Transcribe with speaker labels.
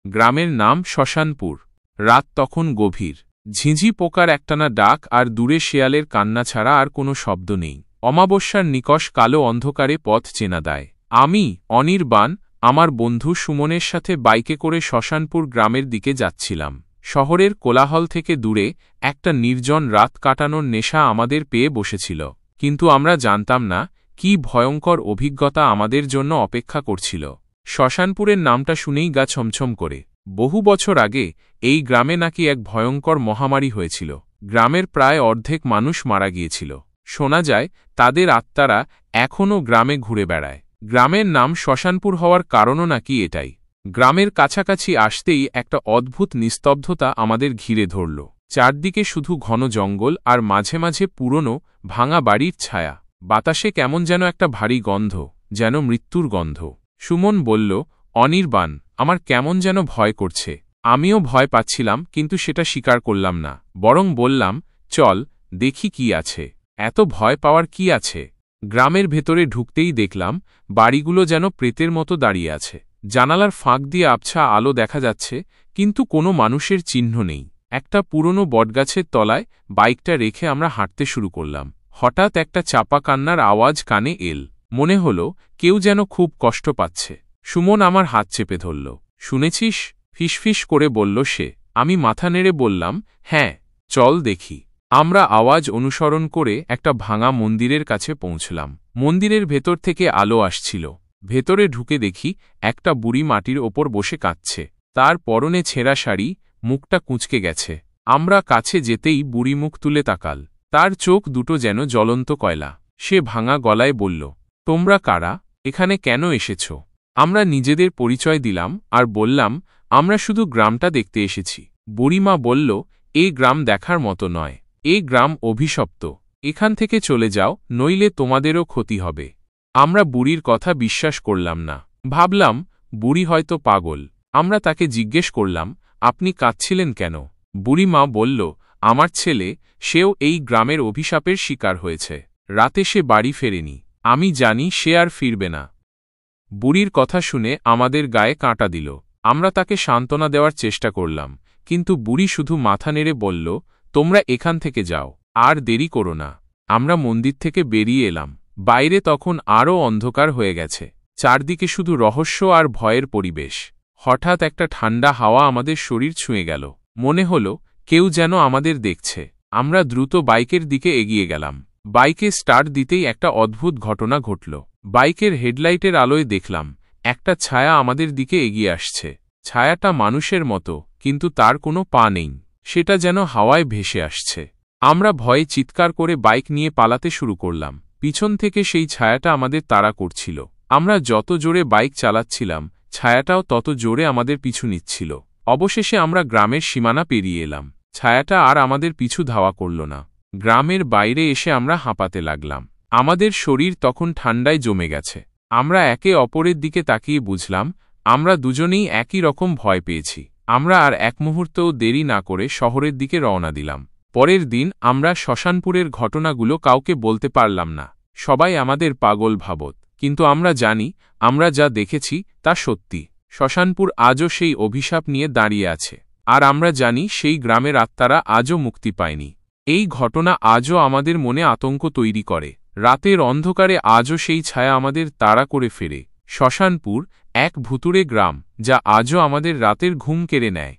Speaker 1: গ্রামের নাম শ্মশানপুর। রাত তখন গভীর। ঝিঁঝি পোকার একটানা ডাক আর দূরে শেয়ালের কান্না ছাড়া আর কোনো শব্দ নেই। অমাবস্যার নিকষ কালো অন্ধকারে পথ চেনা দেয়। আমি অনির্বাণ আমার বন্ধু সুমনের সাথে বাইকে করে শ্মশানপুর গ্রামের দিকে যাচ্ছিলাম। শহরের কোলাহল থেকে দূরে একটা নির্জন রাত কাটানোর নেশা আমাদের পেয়ে বসেছিল, কিন্তু আমরা জানতাম না কি ভয়ঙ্কর অভিজ্ঞতা আমাদের জন্য অপেক্ষা করছিল। শ্মশানপুরের নামটা শুনেই গা ছমছম করে। বহু বছর আগে এই গ্রামে নাকি এক ভয়ঙ্কর মহামারী হয়েছিল। গ্রামের প্রায় অর্ধেক মানুষ মারা গিয়েছিল। শোনা যায় তাদের আত্মারা এখনও গ্রামে ঘুরে বেড়ায়। গ্রামের নাম শ্মশানপুর হওয়ার কারণও নাকি এটাই। গ্রামের কাছাকাছি আসতেই একটা অদ্ভুত নিস্তব্ধতা আমাদের ঘিরে ধরল। চারদিকে শুধু ঘন জঙ্গল আর মাঝে মাঝে পুরনো ভাঙা বাড়ির ছায়া। বাতাসে কেমন যেন একটা ভারী গন্ধ, যেন মৃত্যুর গন্ধ। সুমন বলল, অনির্বাণ, আমার কেমন যেন ভয় করছে। আমিও ভয় পাচ্ছিলাম, কিন্তু সেটা স্বীকার করলাম না, বরং বললাম, চল দেখি কি আছে। এত ভয় পাওয়ার কি আছে? গ্রামের ভেতরে ঢুকতেই দেখলাম বাড়িগুলো যেন প্রেতের মতো দাঁড়িয়ে আছে। জানালার ফাঁক দিয়ে আবছা আলো দেখা যাচ্ছে, কিন্তু কোনো মানুষের চিহ্ন নেই। একটা পুরনো বটগাছের তলায় বাইকটা রেখে আমরা হাঁটতে শুরু করলাম। হঠাৎ একটা চাপা কান্নার আওয়াজ কানে এল। মনে হলো কেউ যেন খুব কষ্ট পাচ্ছে। সুমন আমার হাত চেপে ধরল। শুনেছিস? ফিসফিস করে বলল সে। আমি মাথা নেড়ে বললাম, হ্যাঁ, চল দেখি। আমরা আওয়াজ অনুসরণ করে একটা ভাঙা মন্দিরের কাছে পৌঁছলাম। মন্দিরের ভেতর থেকে আলো আসছিল। ভেতরে ঢুকে দেখি একটা বুড়ি মাটির ওপর বসে কাঁদছে। তার পরনে ছেঁড়া শাড়ি, মুখটা কুঁচকে গেছে। আমরা কাছে যেতেই বুড়ি মুখ তুলে তাকাল। তার চোখ দুটো যেন জ্বলন্ত কয়লা। সে ভাঙা গলায় বলল, তোমরা কারা? এখানে কেন এসেছ? আমরা নিজেদের পরিচয় দিলাম আর বললাম, আমরা শুধু গ্রামটা দেখতে এসেছি। বুড়িমা বলল, এই গ্রাম দেখার মতো নয়। এই গ্রাম অভিশপ্ত। এখান থেকে চলে যাও, নইলে তোমাদেরও ক্ষতি হবে। আমরা বুড়ির কথা বিশ্বাস করলাম না। ভাবলাম বুড়ি হয়তো পাগল। আমরা তাকে জিজ্ঞেস করলাম, আপনি কাঁদছিলেন কেন? বুড়িমা বলল, আমার ছেলে, সেও এই গ্রামের অভিশাপের শিকার হয়েছে। রাতে সে বাড়ি ফেরেনি। আমি জানি সে আর ফিরবে না। বুড়ির কথা শুনে আমাদের গায়ে কাঁটা দিল। আমরা তাকে সান্ত্বনা দেওয়ার চেষ্টা করলাম, কিন্তু বুড়ি শুধু মাথা নেড়ে বলল, তোমরা এখান থেকে যাও, আর দেরি করো না। আমরা মন্দির থেকে বেরিয়ে এলাম। বাইরে তখন আরও অন্ধকার হয়ে গেছে। চারদিকে শুধু রহস্য আর ভয়ের পরিবেশ। হঠাৎ একটা ঠান্ডা হাওয়া আমাদের শরীর ছুঁয়ে গেল। মনে হলো কেউ যেন আমাদের দেখছে। আমরা দ্রুত বাইকের দিকে এগিয়ে গেলাম। বাইকে স্টার্ট দিতেই একটা অদ্ভুত ঘটনা ঘটল। বাইকের হেডলাইটের আলোয় দেখলাম একটা ছায়া আমাদের দিকে এগিয়ে আসছে। ছায়াটা মানুষের মতো, কিন্তু তার কোনো পা নেই। সেটা যেন হাওয়ায় ভেসে আসছে। আমরা ভয়ে চিৎকার করে বাইক নিয়ে পালাতে শুরু করলাম। পিছন থেকে সেই ছায়াটা আমাদের তাড়া করছিল। আমরা যত জোরে বাইক চালাচ্ছিলাম, ছায়াটাও তত জোরে আমাদের পিছু নিচ্ছিল। অবশেষে আমরা গ্রামের সীমানা পেরিয়ে এলাম। ছায়াটা আর আমাদের পিছু ধাওয়া করল না। গ্রামের বাইরে এসে আমরা হাঁপাতে লাগলাম। আমাদের শরীর তখন ঠান্ডায় জমে গেছে। আমরা একে অপরের দিকে তাকিয়ে বুঝলাম আমরা দুজনেই একই রকম ভয় পেয়েছি। আমরা আর এক মুহূর্তও দেরি না করে শহরের দিকে রওনা দিলাম। পরের দিন আমরা শ্মশানপুরের ঘটনাগুলো কাউকে বলতে পারলাম না। সবাই আমাদের পাগল ভাবত, কিন্তু আমরা জানি আমরা যা দেখেছি তা সত্যি। শ্মশানপুর আজও সেই অভিশাপ নিয়ে দাঁড়িয়ে আছে, আর আমরা জানি সেই গ্রামের আত্মারা আজও মুক্তি পায়নি। এই ঘটনা আজও আমাদের মনে আতঙ্ক তৈরি করে। রাতের অন্ধকারে আজও সেই ছায়া আমাদের তাড়া করে ফেরে। শ্মশানপুর এক ভুতুড়ে গ্রাম, যা আজও আমাদের রাতের ঘুম কেড়ে নেয়।